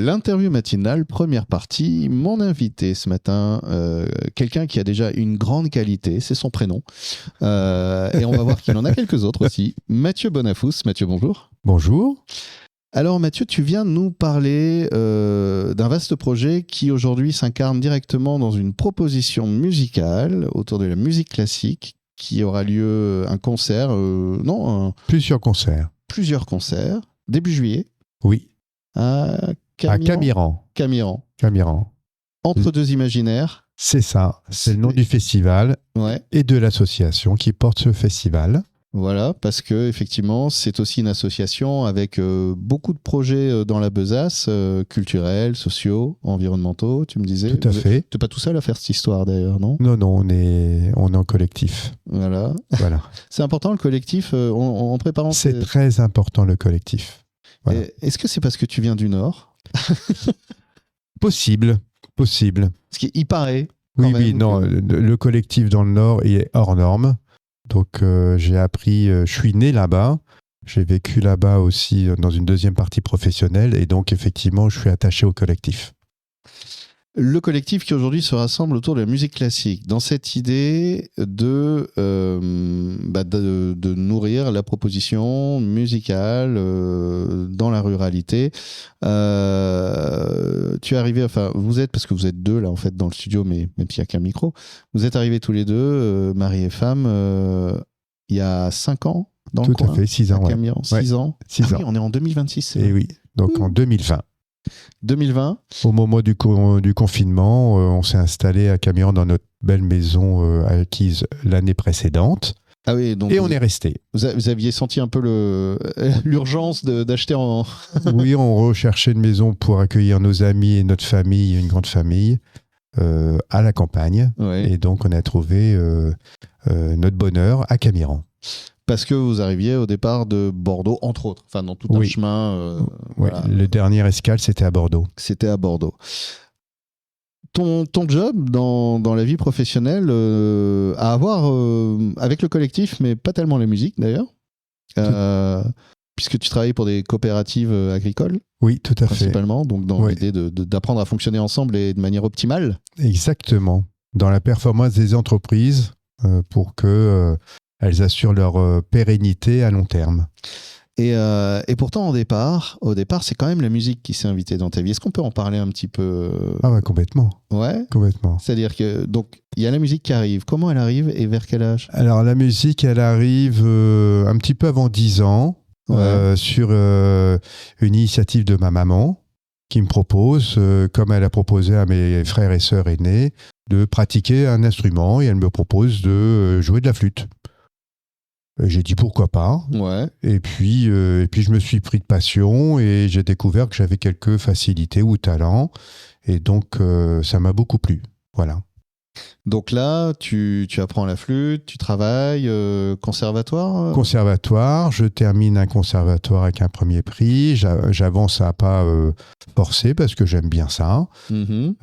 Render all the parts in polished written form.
L'interview matinale, première partie. Mon invité ce matin, quelqu'un qui a déjà une grande qualité, c'est son prénom. Et on va voir qu'il en a quelques autres aussi. Mathieu Bonafous. Mathieu, bonjour. Bonjour. Alors Mathieu, tu viens nous parler d'un vaste projet qui aujourd'hui s'incarne directement dans une proposition musicale autour de la musique classique qui aura lieu un concert, Plusieurs concerts. Plusieurs concerts, début juillet. Oui. À Camiran. Entre deux imaginaires. C'est ça. C'est le nom du festival et de l'association qui porte ce festival. Voilà, parce que effectivement, c'est aussi une association avec beaucoup de projets dans la besace, culturels, sociaux, environnementaux, tu me disais. Tout à fait. Tu n'es pas tout seul à faire cette histoire d'ailleurs, non ? Non, on est en collectif. Voilà. C'est important le collectif en préparant. C'est très important le collectif. Voilà. Est-ce que c'est parce que tu viens du Nord ? Possible. Parce qu'il paraît. Oui, non. Le collectif dans le Nord est hors norme. Donc, j'ai appris, je suis né là-bas. J'ai vécu là-bas aussi dans une deuxième partie professionnelle. Et donc, effectivement, je suis attaché au collectif. Le collectif qui aujourd'hui se rassemble autour de la musique classique, dans cette idée de nourrir la proposition musicale dans la ruralité. Tu es arrivé, vous êtes, parce que vous êtes deux là en fait dans le studio, mais même s'il n'y a qu'un micro, vous êtes arrivés tous les deux, mari et femme, il y a 5 ans dans le coin. Tout à fait, 6 ans. 6 ans. 6 ans. Oui, on est en 2026. Et oui, donc en 2020. 2020. Au moment du confinement, on s'est installé à Camiran dans notre belle maison acquise l'année précédente. Ah oui, donc et on est resté. Vous aviez senti un peu l'urgence d'acheter en... Oui, on recherchait une maison pour accueillir nos amis et notre famille, une grande famille, à la campagne. Ouais. Et donc, on a trouvé notre bonheur à Camiran. Parce que vous arriviez au départ de Bordeaux, entre autres, dans tout un chemin. Voilà. Le dernier escale, c'était à Bordeaux. Ton job dans la vie professionnelle à avoir avec le collectif, mais pas tellement la musique d'ailleurs, puisque tu travailles pour des coopératives agricoles. Oui, tout à fait. Principalement, donc dans l'idée d'apprendre à fonctionner ensemble et de manière optimale. Exactement. Dans la performance des entreprises pour que... elles assurent leur pérennité à long terme. Et pourtant, au départ, c'est quand même la musique qui s'est invitée dans ta vie. Est-ce qu'on peut en parler un petit peu ? Ah ouais, complètement. Ouais ? Complètement. C'est-à-dire que, donc, il y a la musique qui arrive. Comment elle arrive et vers quel âge ? Alors, la musique, elle arrive un petit peu avant 10 ans, sur une initiative de ma maman, qui me propose, comme elle a proposé à mes frères et sœurs aînés, de pratiquer un instrument, et elle me propose de jouer de la flûte. J'ai dit pourquoi pas. Ouais. Et puis je me suis pris de passion et j'ai découvert que j'avais quelques facilités ou talents. Et donc, ça m'a beaucoup plu. Voilà. Donc là, tu apprends la flûte, tu travailles, conservatoire ? Conservatoire, je termine un conservatoire avec un premier prix. J'avance à pas forcer parce que j'aime bien ça. Mm-hmm.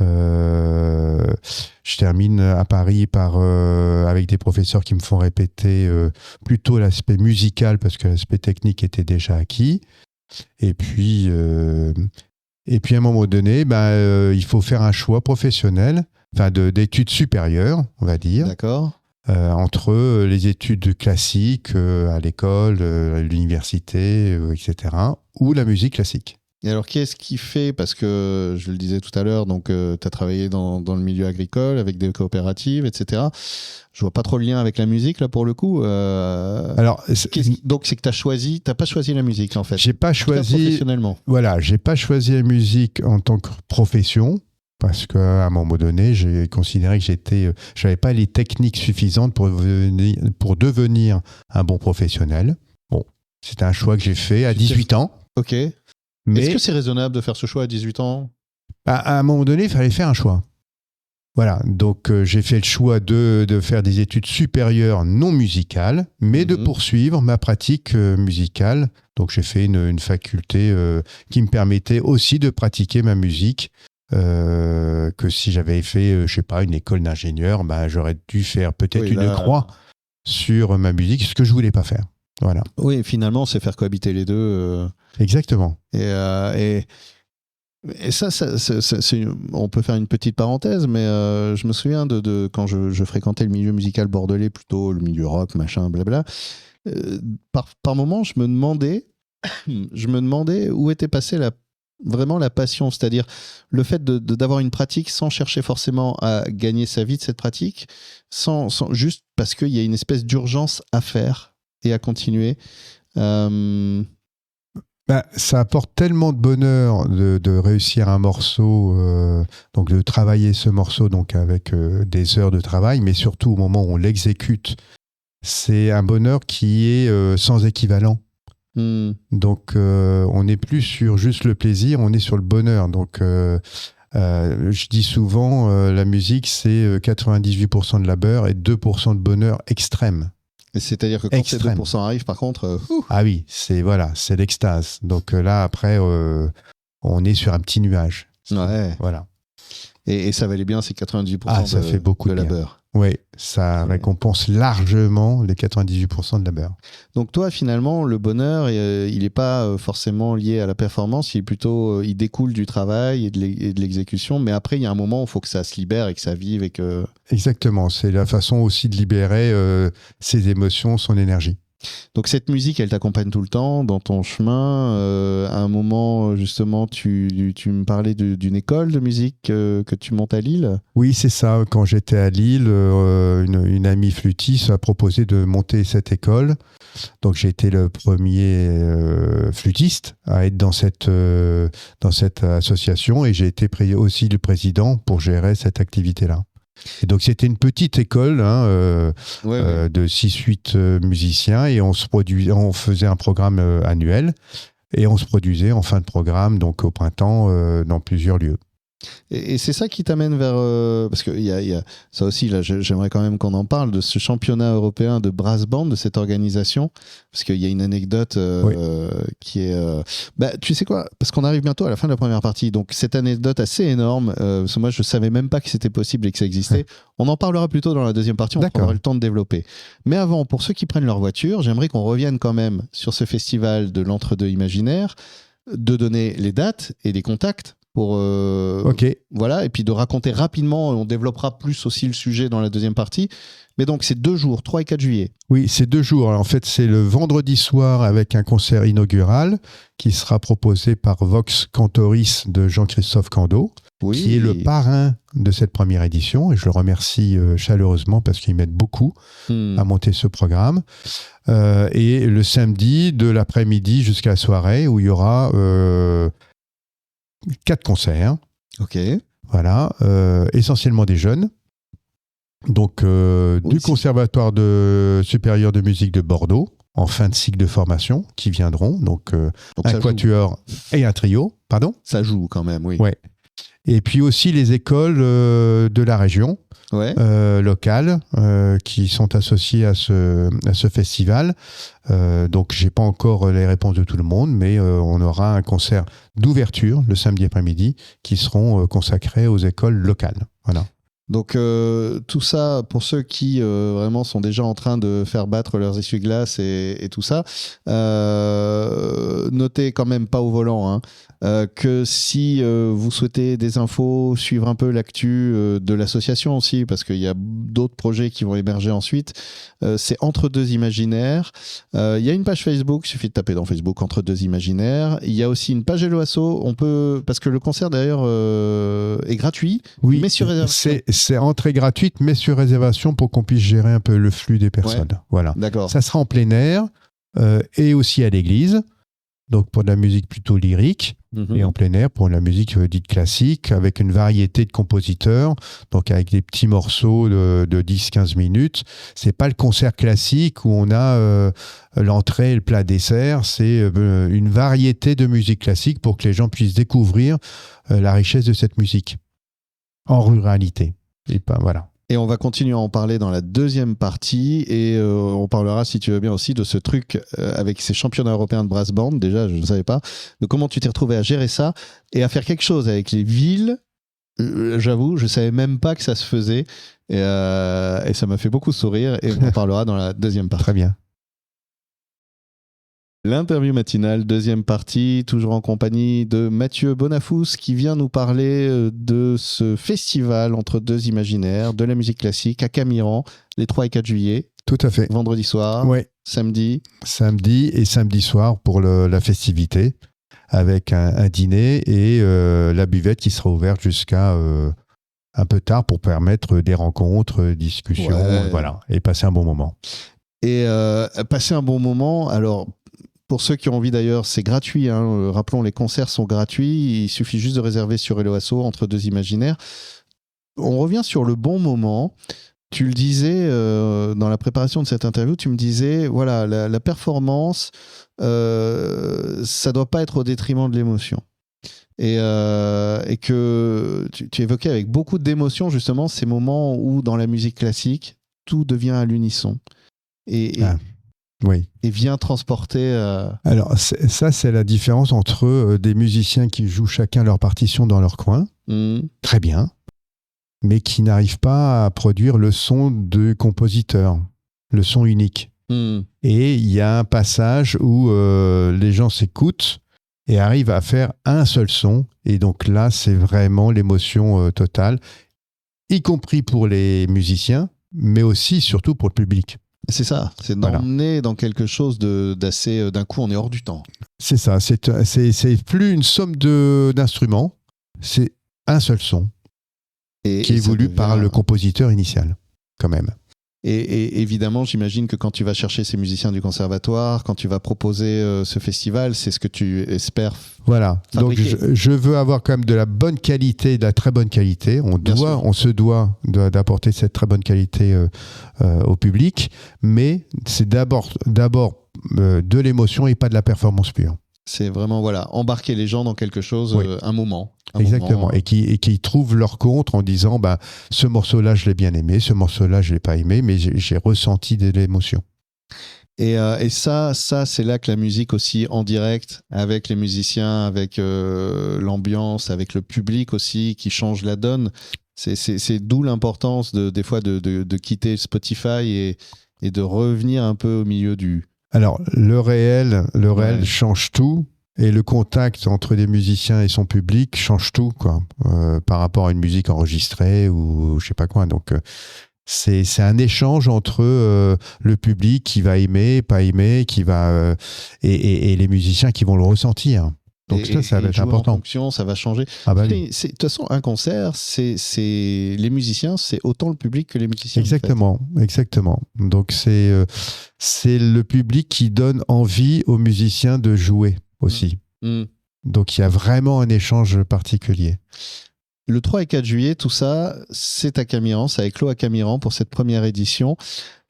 Je termine à Paris avec des professeurs qui me font répéter plutôt l'aspect musical parce que l'aspect technique était déjà acquis. Et puis à un moment donné, il faut faire un choix professionnel. D'études supérieures, on va dire. D'accord. Entre les études classiques à l'école, à l'université, etc., ou la musique classique. Et alors, qu'est-ce qui fait, parce que je le disais tout à l'heure, donc tu as travaillé dans le milieu agricole, avec des coopératives, etc. Je vois pas trop le lien avec la musique, là, pour le coup. Donc, c'est que t'as pas choisi la musique, en fait. J'ai pas choisi... Professionnellement. Voilà, j'ai pas choisi la musique en tant que profession. Parce qu'à un moment donné, j'ai considéré que j'avais pas les techniques suffisantes pour devenir un bon professionnel. Bon, c'était un choix que j'ai fait à 18 ans. Ok. Mais est-ce que c'est raisonnable de faire ce choix à 18 ans ? À un moment donné, il fallait faire un choix. Voilà, donc j'ai fait le choix de faire des études supérieures non musicales, mais de poursuivre ma pratique musicale. Donc j'ai fait une faculté qui me permettait aussi de pratiquer ma musique. Que si j'avais fait, une école d'ingénieur, j'aurais dû faire peut-être une croix sur ma musique, ce que je voulais pas faire. Voilà. Oui, finalement, c'est faire cohabiter les deux. Exactement. Et Et ça, on peut faire une petite parenthèse, mais je me souviens de quand je fréquentais le milieu musical bordelais, plutôt le milieu rock, machin, blabla. Par moments, je me demandais où était passée vraiment la passion, c'est-à-dire le fait d'avoir une pratique sans chercher forcément à gagner sa vie de cette pratique, juste parce qu'il y a une espèce d'urgence à faire et à continuer. Ça apporte tellement de bonheur de réussir un morceau, donc de travailler ce morceau donc avec des heures de travail, mais surtout au moment où on l'exécute, c'est un bonheur qui est sans équivalent. Donc on n'est plus sur juste le plaisir, on est sur le bonheur. Donc je dis souvent, la musique c'est 98% de labeur et 2% de bonheur extrême. C'est-à-dire que quand ces 2% arrivent, par contre... Ah oui, c'est l'extase. Donc là, après, on est sur un petit nuage. Ouais. Voilà. Et ça valait bien ces 98% ça fait beaucoup de labeur. Oui, ça récompense largement les 98% de labeur. Donc toi, finalement, le bonheur, il n'est pas forcément lié à la performance, il découle du travail et de l'exécution, mais après, il y a un moment où il faut que ça se libère et que ça vive. Exactement, c'est la façon aussi de libérer ses émotions, son énergie. Donc cette musique, elle t'accompagne tout le temps dans ton chemin. À un moment, justement, tu me parlais d'une école de musique que tu montes à Lille. Oui, c'est ça. Quand j'étais à Lille, une amie flûtiste a proposé de monter cette école. Donc j'ai été le premier flûtiste à être dans cette association et j'ai été aussi le président pour gérer cette activité-là. Et donc c'était une petite école de 6-8 musiciens et on faisait un programme annuel et on se produisait en fin de programme, donc au printemps, dans plusieurs lieux. Et c'est ça qui t'amène vers... parce qu'il y a ça aussi, là, j'aimerais quand même qu'on en parle, de ce championnat européen de brass band, de cette organisation, parce qu'il y a une anecdote qui est... tu sais quoi, parce qu'on arrive bientôt à la fin de la première partie, donc cette anecdote assez énorme, parce que moi je savais même pas que c'était possible et que ça existait, on en parlera plutôt dans la deuxième partie, on prendra le temps de développer. Mais avant, pour ceux qui prennent leur voiture, j'aimerais qu'on revienne quand même sur ce festival de l'entre-deux imaginaire, de donner les dates et les contacts, voilà, et puis de raconter rapidement, on développera plus aussi le sujet dans la deuxième partie. Mais donc, c'est 2 jours, 3 et 4 juillet. Oui, c'est 2 jours. Alors, en fait, c'est le vendredi soir avec un concert inaugural qui sera proposé par Vox Cantoris de Jean-Christophe Cando, qui est le parrain de cette première édition. Et je le remercie chaleureusement parce qu'il m'aide beaucoup à monter ce programme. Et le samedi, de l'après-midi jusqu'à la soirée, où il y aura 4 concerts. Ok. Voilà, essentiellement des jeunes. Donc, du Conservatoire supérieur de musique de Bordeaux, en fin de cycle de formation, qui viendront. Donc un quatuor et un trio. Pardon ? Ça joue quand même, oui. Ouais. Et puis aussi les écoles de la région, locales, qui sont associées à ce festival. Donc, je n'ai pas encore les réponses de tout le monde, mais on aura un concert d'ouverture le samedi après-midi qui seront consacrés aux écoles locales. Voilà. Donc tout ça, pour ceux qui vraiment sont déjà en train de faire battre leurs essuie-glaces et tout ça, notez quand même pas au volant que si vous souhaitez des infos, suivre un peu l'actu de l'association aussi, parce qu'il y a d'autres projets qui vont émerger ensuite, c'est Entre Deux Imaginaires. Il y a une page Facebook, il suffit de taper dans Facebook Entre Deux Imaginaires. Il y a aussi une page Hello Asso, parce que le concert d'ailleurs est gratuit, mais sur réservation. C'est entrée gratuite, mais sur réservation pour qu'on puisse gérer un peu le flux des personnes. Ouais. Voilà. D'accord. Ça sera en plein air et aussi à l'église. Donc pour de la musique plutôt lyrique et en plein air pour de la musique dite classique avec une variété de compositeurs, donc avec des petits morceaux de 10-15 minutes. C'est pas le concert classique où on a l'entrée et le plat dessert, c'est une variété de musique classique pour que les gens puissent découvrir la richesse de cette musique en ruralité. Et voilà. Et on va continuer à en parler dans la deuxième partie et on parlera, si tu veux bien aussi, de ce truc avec ces championnats européens de brass band. Déjà, je ne savais pas. De comment tu t'es retrouvé à gérer ça et à faire quelque chose avec les villes. J'avoue, je ne savais même pas que ça se faisait et ça m'a fait beaucoup sourire et on en parlera dans la deuxième partie. Très bien. L'interview matinale, deuxième partie, toujours en compagnie de Mathieu Bonafous qui vient nous parler de ce festival entre deux imaginaires, de la musique classique à Camiran, les 3 et 4 juillet. Tout à fait. Vendredi soir, Ouais. samedi. Samedi et samedi soir pour la festivité, avec un dîner et la buvette qui sera ouverte jusqu'à un peu tard pour permettre des rencontres, discussions, voilà, et passer un bon moment. Et passer un bon moment, alors... Pour ceux qui ont envie d'ailleurs, c'est gratuit. Hein. Rappelons, les concerts sont gratuits. Il suffit juste de réserver sur Hello Asso entre deux imaginaires. On revient sur le bon moment. Tu le disais dans la préparation de cette interview, tu me disais, voilà, la performance, ça ne doit pas être au détriment de l'émotion. Et que tu évoquais avec beaucoup d'émotion justement ces moments où dans la musique classique, tout devient à l'unisson. Oui. Et vient transporter... Alors, ça, c'est la différence entre des musiciens qui jouent chacun leur partition dans leur coin, très bien, mais qui n'arrivent pas à produire le son du compositeur, le son unique. Et il y a un passage où les gens s'écoutent et arrivent à faire un seul son. Et donc là, c'est vraiment l'émotion totale, y compris pour les musiciens, mais aussi, surtout pour le public. C'est ça, c'est d'emmener dans quelque chose d'assez... D'un coup, on est hors du temps. C'est ça, c'est plus une somme d'instruments, c'est un seul son qui est voulu par le compositeur initial, quand même. Et évidemment, j'imagine que quand tu vas chercher ces musiciens du conservatoire, quand tu vas proposer ce festival, c'est ce que tu espères fabriquer. Donc je veux avoir quand même de la bonne qualité, de la très bonne qualité. On se doit d'apporter cette très bonne qualité au public, mais c'est d'abord de l'émotion et pas de la performance pure. C'est vraiment, embarquer les gens dans quelque chose, un moment. Exactement, et qui trouvent leur compte en disant ce morceau-là, je l'ai bien aimé, ce morceau-là, je ne l'ai pas aimé, mais j'ai ressenti de l'émotion. Et ça, c'est là que la musique aussi en direct, avec les musiciens, avec l'ambiance, avec le public aussi, qui change la donne. C'est d'où l'importance des fois de quitter Spotify et de revenir un peu au milieu du... Alors, le réel change tout. Et le contact entre des musiciens et son public change tout, quoi, par rapport à une musique enregistrée ou je sais pas quoi. Donc, c'est un échange entre le public qui va aimer, pas aimer, qui va et les musiciens qui vont le ressentir. Donc ça va être important. En fonction, ça va changer. De toute façon, un concert, c'est les musiciens, c'est autant le public que les musiciens. Exactement. Donc c'est le public qui donne envie aux musiciens de jouer aussi. Donc il y a vraiment un échange particulier. Le 3 et 4 juillet, tout ça, c'est à Camiran, ça éclot à Camiran pour cette première édition.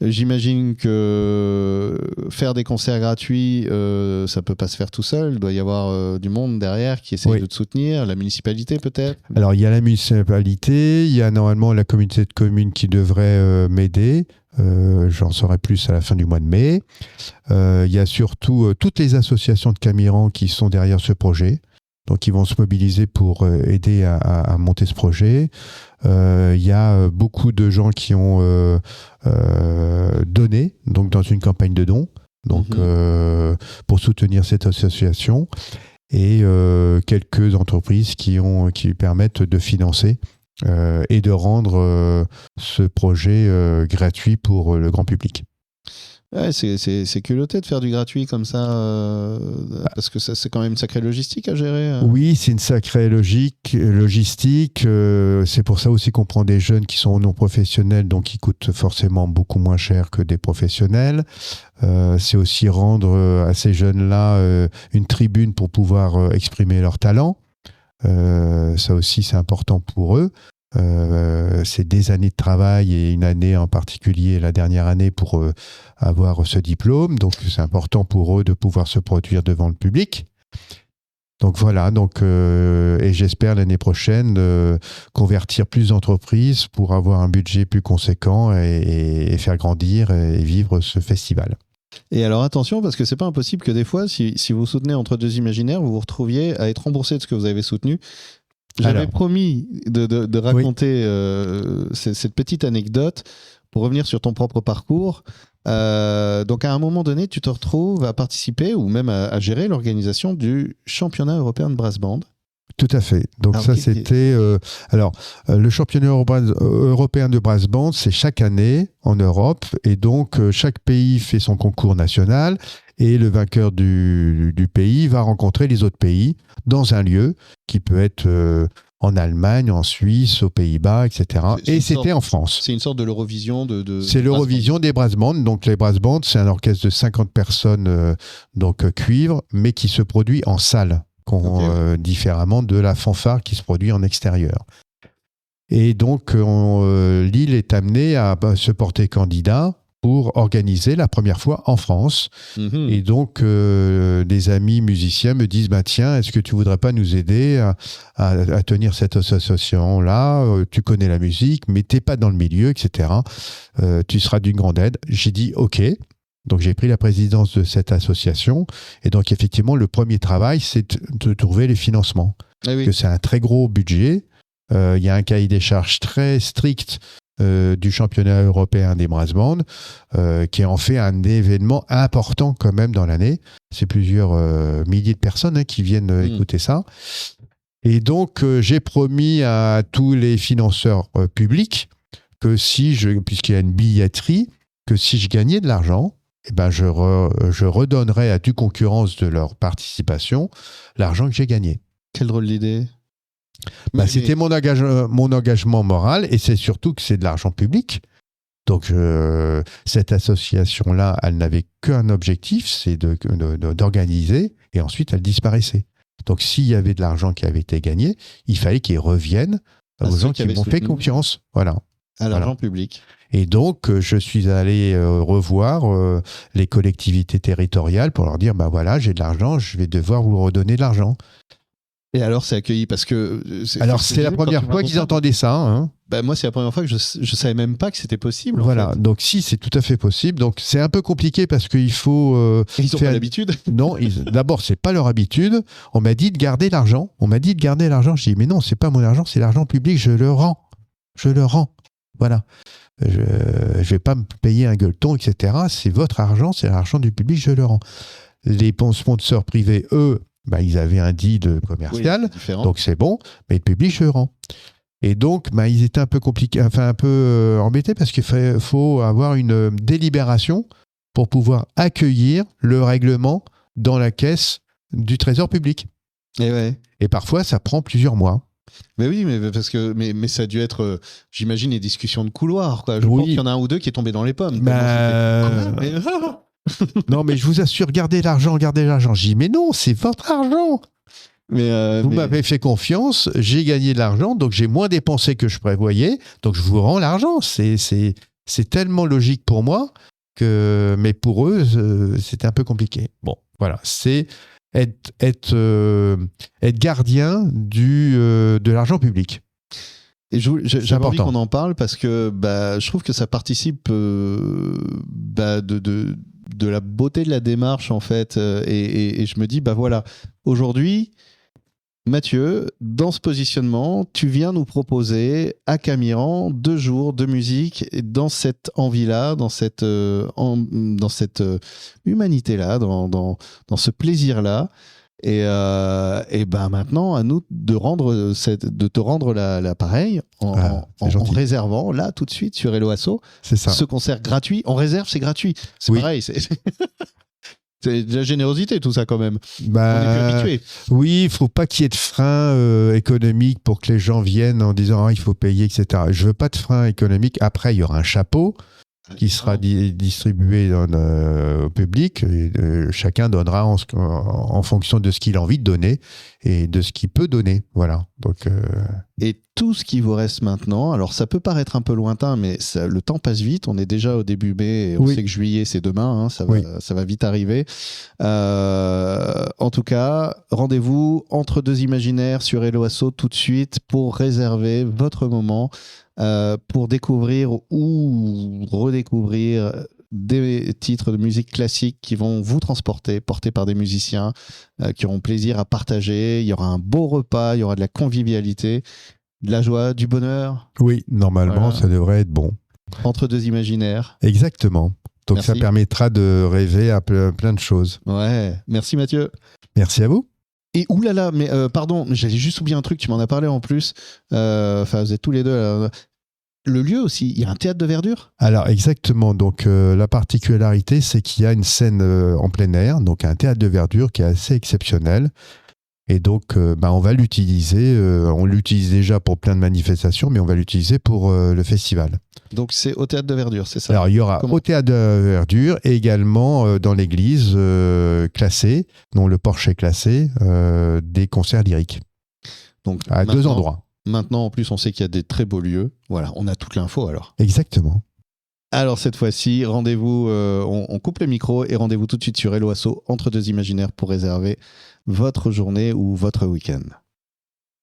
J'imagine que faire des concerts gratuits, ça peut pas se faire tout seul. Il doit y avoir du monde derrière qui essaie de te soutenir, la municipalité peut-être. Alors il y a la municipalité, il y a normalement la communauté de communes qui devrait m'aider. J'en saurai plus à la fin du mois de mai. Il y a surtout toutes les associations de Camiran qui sont derrière ce projet. Donc, ils vont se mobiliser pour aider à monter ce projet. Il y a beaucoup de gens qui ont donné, donc dans une campagne de dons, donc pour soutenir cette association, et quelques entreprises qui lui permettent de financer et de rendre ce projet gratuit pour le grand public. Ouais, c'est culotté de faire du gratuit comme ça, parce que c'est quand même une sacrée logistique à gérer. Oui, c'est une sacrée logistique. C'est pour ça aussi qu'on prend des jeunes qui sont non professionnels, donc qui coûtent forcément beaucoup moins cher que des professionnels. C'est aussi rendre à ces jeunes-là une tribune pour pouvoir exprimer leur talent. Ça aussi, c'est important pour eux. C'est des années de travail et une année en particulier, la dernière année, pour avoir ce diplôme. Donc, c'est important pour eux de pouvoir se produire devant le public. Donc, voilà. Et j'espère l'année prochaine convertir plus d'entreprises pour avoir un budget plus conséquent et faire grandir et vivre ce festival. Et alors attention, parce que c'est pas impossible que des fois, si vous soutenez entre deux imaginaires, vous vous retrouviez à être remboursé de ce que vous avez soutenu. J'avais promis de raconter cette petite anecdote pour revenir sur ton propre parcours, donc à un moment donné, tu te retrouves à participer ou même à gérer l'organisation du championnat européen de brass band. Tout à fait. Donc Alors, ça, c'était... le championnat européen de brass band, c'est chaque année en Europe. Et donc, chaque pays fait son concours national. Et le vainqueur du pays va rencontrer les autres pays dans un lieu qui peut être en Allemagne, en Suisse, aux Pays-Bas, etc. Et c'était en France. C'est une sorte de l'Eurovision C'est l'Eurovision des brass bands. Donc les brass bands, c'est un orchestre de 50 personnes, donc cuivre, mais qui se produit en salle. Différemment de la fanfare qui se produit en extérieur. Et donc, Lille est amenée à se porter candidat pour organiser la première fois en France. Mm-hmm. Et donc, des amis musiciens me disent, tiens, est-ce que tu voudrais pas nous aider à tenir cette association-là ? Tu connais la musique, mais t'es pas dans le milieu, etc. Tu seras d'une grande aide. J'ai dit, OK. Donc, j'ai pris la présidence de cette association. Et donc, effectivement, le premier travail, c'est de trouver les financements. Ah oui. Que c'est un très gros budget. Il y a un cahier des charges très strict du championnat européen des brass bands, qui en fait un événement important quand même dans l'année. C'est plusieurs milliers de personnes qui viennent écouter ça. Et donc, j'ai promis à tous les financeurs publics que puisqu'il y a une billetterie, que si je gagnais de l'argent, je redonnerai à toute concurrence de leur participation l'argent que j'ai gagné. Quelle drôle d'idée. C'était mon engagement moral, et c'est surtout que c'est de l'argent public. Donc cette association-là, elle n'avait qu'un objectif, c'est d'organiser, et ensuite elle disparaissait. Donc s'il y avait de l'argent qui avait été gagné, il fallait qu'il revienne aux gens qui m'ont fait confiance. Voilà. À l'argent public. Et donc, je suis allé revoir les collectivités territoriales pour leur dire, voilà, j'ai de l'argent, je vais devoir vous redonner de l'argent. Et alors, c'est accueilli parce que... C'est la première fois qu'ils entendaient ça. Hein. Moi, c'est la première fois que je savais même pas que c'était possible. Voilà, en fait. Donc si, c'est tout à fait possible. Donc c'est un peu compliqué parce qu'il faut... Ils n'ont pas l'habitude. Non, d'abord, c'est pas leur habitude. On m'a dit de garder l'argent. J'ai dit, mais non, c'est pas mon argent, c'est l'argent public, je le rends. Voilà. Je ne vais pas me payer un gueuleton, etc. C'est votre argent, c'est l'argent du public, je le rends. Les sponsors privés, eux, ils avaient un deal commercial, donc c'est bon, mais le public, je le rends. Et donc, ils étaient un peu compliqués, un peu embêtés parce qu'il faut avoir une délibération pour pouvoir accueillir le règlement dans la caisse du Trésor public. Et parfois, ça prend plusieurs mois. Mais oui, mais ça a dû être, j'imagine, des discussions de couloir. Je pense qu'il y en a un ou deux qui est tombé dans les pommes. Non, mais je vous assure, gardez l'argent. J'ai dit, mais non, c'est votre argent. Vous m'avez fait confiance, j'ai gagné de l'argent, donc j'ai moins dépensé que je prévoyais, donc je vous rends l'argent. C'est tellement logique pour moi, mais pour eux, c'était un peu compliqué. Bon, voilà, c'est être gardien de l'argent public. Et j'ai envie qu'on en parle parce que je trouve que ça participe de la beauté de la démarche en fait, et je me dis voilà, aujourd'hui Mathieu, dans ce positionnement, tu viens nous proposer à Camiran 2 jours de musique dans cette envie-là, dans cette humanité-là, dans ce plaisir-là. Et maintenant, à nous de te rendre l'appareil en réservant là tout de suite sur Hello Asso ce concert gratuit. En réserve, c'est gratuit. C'est pareil. C'est de la générosité tout ça quand même. On est plus habitué. Oui, il faut pas qu'il y ait de frein économique pour que les gens viennent en disant il faut payer, etc. Je veux pas de frein économique. Après, il y aura un chapeau qui sera distribué au public. Et, chacun donnera en fonction de ce qu'il a envie de donner et de ce qu'il peut donner. Voilà. Donc, Et tout ce qui vous reste maintenant, alors ça peut paraître un peu lointain, mais le temps passe vite. On est déjà au début mai et on sait que juillet, c'est demain. Ça va vite arriver. En tout cas, rendez-vous entre deux imaginaires sur Hello Asso tout de suite pour réserver votre moment. Pour découvrir ou redécouvrir des titres de musique classique qui vont vous transporter, portés par des musiciens qui auront plaisir à partager. Il y aura un beau repas, il y aura de la convivialité, de la joie, du bonheur. Oui, normalement, ça devrait être bon. Entre deux imaginaires. Exactement. Donc Merci. ça permettra de rêver à plein de choses. Ouais, merci Mathieu. Merci à vous. Et oulala, mais pardon, j'avais juste oublié un truc, tu m'en as parlé en plus. Enfin, vous êtes tous les deux là. Le lieu aussi, il y a un théâtre de verdure? Alors exactement, donc la particularité c'est qu'il y a une scène en plein air, donc un théâtre de verdure qui est assez exceptionnel. Et donc on va l'utiliser, on l'utilise déjà pour plein de manifestations, mais on va l'utiliser pour le festival. Donc c'est au théâtre de verdure, c'est ça? Alors il y aura Comment au théâtre de verdure et également dans l'église classée, dont le porche est classé, des concerts lyriques. Donc, à deux endroits. Maintenant, en plus, on sait qu'il y a des très beaux lieux. Voilà, on a toute l'info alors. Exactement. Alors cette fois-ci, rendez-vous, on coupe le micro et rendez-vous tout de suite sur Hello Asso, entre deux imaginaires, pour réserver votre journée ou votre week-end.